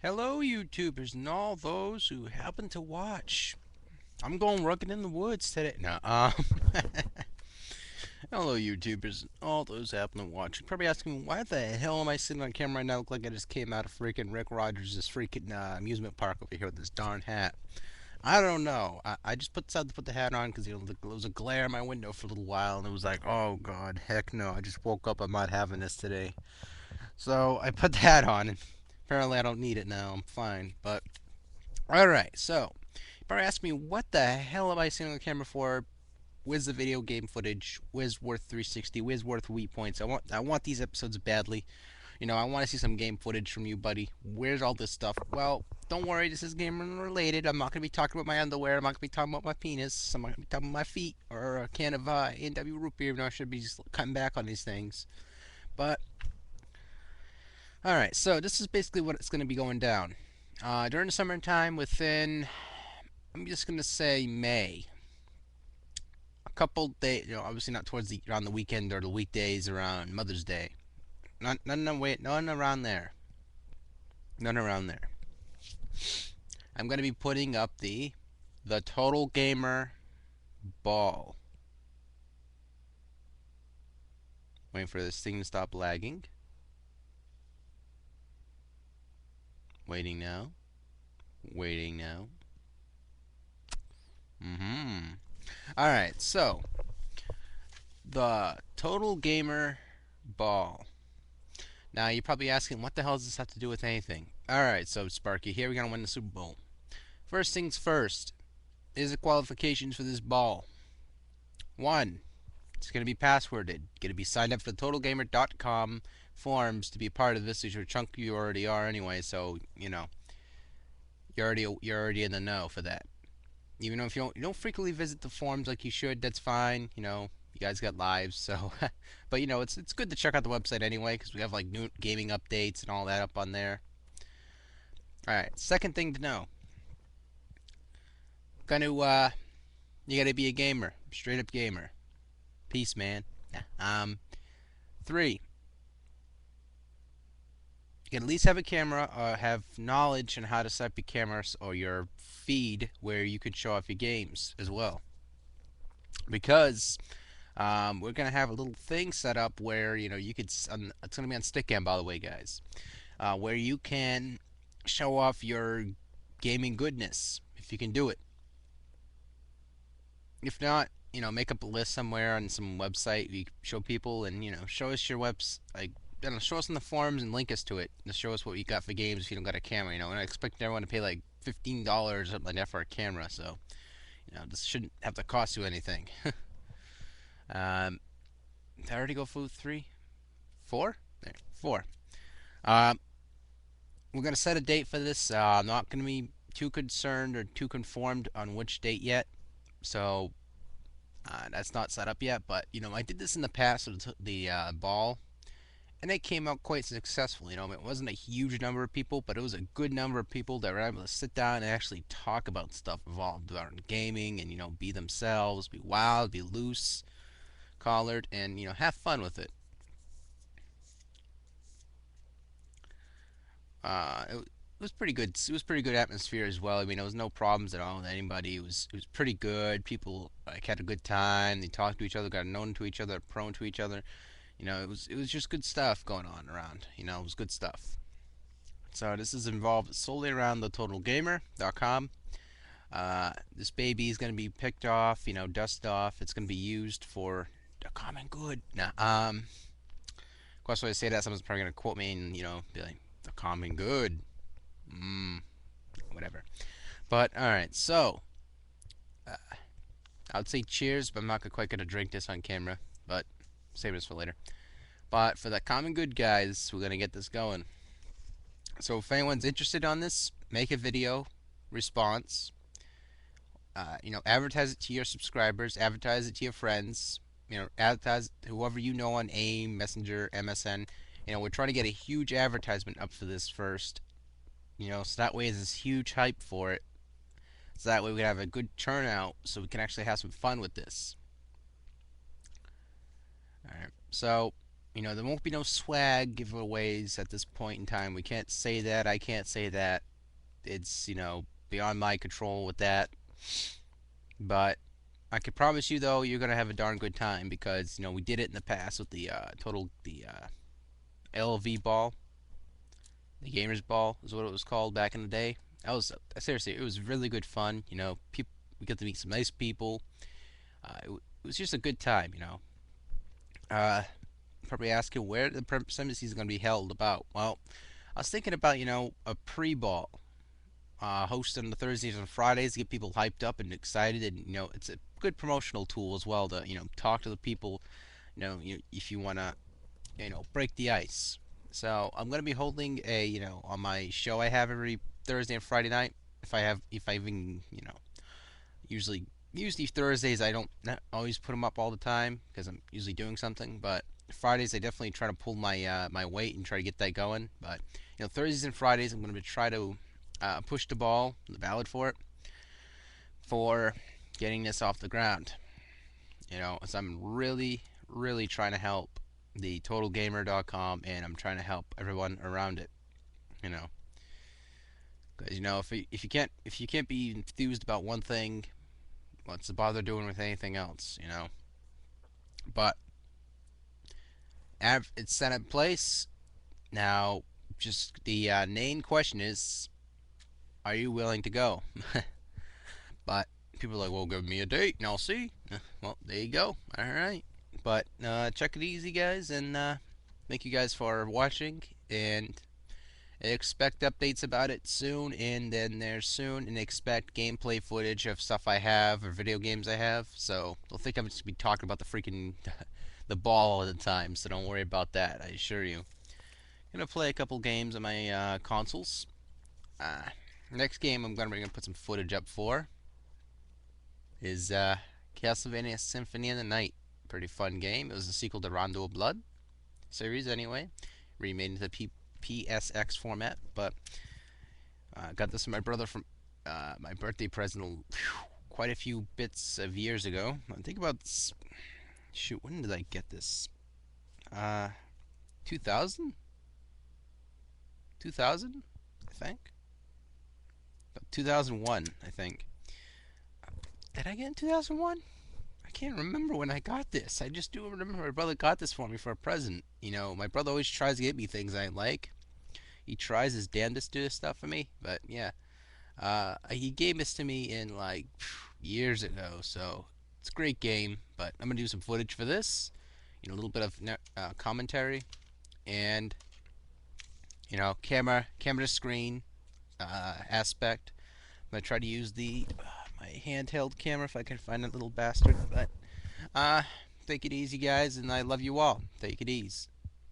Hello, YouTubers, and all those who happen to watch. I'm going rugged in the woods today. No, hello, YouTubers, and all those who happen to watch. You're probably asking, why the hell am I sitting on camera right now? Look like I just came out of freaking Rick Rogers' freaking amusement park over here with this darn hat. I don't know. I just decided to put the hat on because there was a glare in my window for a little while, and it was like, oh god, heck no! I just woke up. I'm not having this today. So I put the hat on, and apparently I don't need it now. I'm fine, but alright, so you probably ask me, what the hell am I sitting on the camera for? Where's the video game footage? Where's worth 360? Where's worth Wii points? I want these episodes badly. I want to see some game footage from you, buddy. Where's all this stuff? Well, don't worry, this is game related. I'm not gonna be talking about my underwear. I'm not gonna be talking about my penis. I'm not gonna be talking about my feet or a can of A&W root beer. Even though I should be just cutting back on these things. But alright, so this is basically what it's gonna be going down. During the summertime, within, I'm just gonna say May. A couple days, obviously not towards the around the weekend or the weekdays around Mother's Day. None around there. None around there. I'm gonna be putting up the Total Gamer Ball. Waiting for this thing to stop lagging. Waiting now. Waiting now. Alright, so the Total Gamer Ball. Now you're probably asking, what the hell does this have to do with anything? Alright, so Sparky, here we're gonna win the Super Bowl. First things first, is the qualifications for this ball. 1. It's gonna be passworded. Gonna be signed up for the TotalGamer.com forums to be part of this, which your chunk you already are anyway, so you're already in the know for that. Even though if you don't frequently visit the forums like you should, that's fine. You guys got lives, so but it's good to check out the website anyway because we have like new gaming updates and all that up on there. All right, second thing to know. You gotta be a gamer, straight up gamer. Peace, man. Um, 3. You can at least have a camera or have knowledge on how to set up your cameras or your feed where you could show off your games as well. Because we're gonna have a little thing set up where you could. It's gonna be on Stickam, by the way, guys, where you can show off your gaming goodness if you can do it. If not, make up a list somewhere on some website you show people, and show us your webs like. I don't know, show us in the forums and link us to it. To show us what you got for games if you don't got a camera. And I expect everyone to pay like $15 or something like that for a camera. So, this shouldn't have to cost you anything. Did I already go for 3? 4? There, 4. Um, we're gonna set a date for this. I'm not gonna be too concerned or too conformed on which date yet. So that's not set up yet. But I did this in the past with the ball, and it came out quite successful. It wasn't a huge number of people, but it was a good number of people that were able to sit down and actually talk about stuff involved in gaming, and be themselves, be wild, be loose, collared, and have fun with it. It was pretty good. It was pretty good atmosphere as well. I mean, there was no problems at all with anybody. It was pretty good. People like had a good time. They talked to each other, got known to each other, prone to each other. It was just good stuff going on around. It was good stuff. So this is involved solely around the TotalGamer.com. This baby is going to be picked off, dust off. It's going to be used for the common good. Now, of course, when I say that, someone's probably going to quote me and be like, the common good. Whatever. But all right, so uh, I would say cheers, but I'm not quite going to drink this on camera. But save this for later. But for the common good, guys, we're going to get this going. So if anyone's interested on this, make a video response. Advertise it to your subscribers, advertise it to your friends, advertise whoever you know on AIM, Messenger, MSN. We're trying to get a huge advertisement up for this first, so that way there's huge hype for it. So that way we can have a good turnout, so we can actually have some fun with this. Alright, so There won't be no swag giveaways at this point in time. We can't say that. I can't say that. It's, beyond my control with that. But I can promise you, though, you're going to have a darn good time because, we did it in the past with the LV ball. The Gamers Ball is what it was called back in the day. That was seriously, it was really good fun. People, we got to meet some nice people. It was just a good time. Uh, Probably asking where the Summit is going to be held about. Well, I was thinking about a pre-ball hosted on the Thursdays and Fridays to get people hyped up and excited, and it's a good promotional tool as well to talk to the people. If you want to break the ice. So I'm gonna be holding a on my show I have every Thursday and Friday night. If I even usually Thursdays I don't not always put them up all the time because I'm usually doing something. But Fridays I definitely try to pull my weight and try to get that going. But Thursdays and Fridays I'm gonna try to push the ball, the ballot for it, for getting this off the ground. As I'm really trying to help the totalgamer.com and I'm trying to help everyone around it. You know, because if you can't be enthused about one thing, what's the bother doing with anything else? But it's set in place now. Just the main question is, are you willing to go? But people are like, well, give me a date and I'll see. Well, there you go. All right. But check it easy, guys, and thank you guys for watching. And expect updates about it soon, and then there's soon, and expect gameplay footage of stuff I have or video games I have. So don't think I'm just gonna be talking about the freaking the ball all the time. So don't worry about that. I assure you. I'm gonna play a couple games on my consoles. Uh, Next game I'm gonna put some footage up for is Castlevania Symphony of the Night. Pretty fun game. It was a sequel to Rondo of Blood series anyway, remade into the PSX format. But got this from my brother from my birthday present quite a few bits of years ago. I think about this, shoot, when did I get this? 2000? 2000, I think. 2001, I think. Did I get it in 2001? I can't remember when I got this. I just do remember my brother got this for me for a present. My brother always tries to get me things I like. He tries his damnedest to do this stuff for me, but yeah. He gave this to me in like years ago, so it's a great game. But I'm gonna do some footage for this, a little bit of commentary, and camera to screen aspect. I'm gonna try to use the my handheld camera if I can find that little bastard. But take it easy, guys, and I love you all. Take it easy.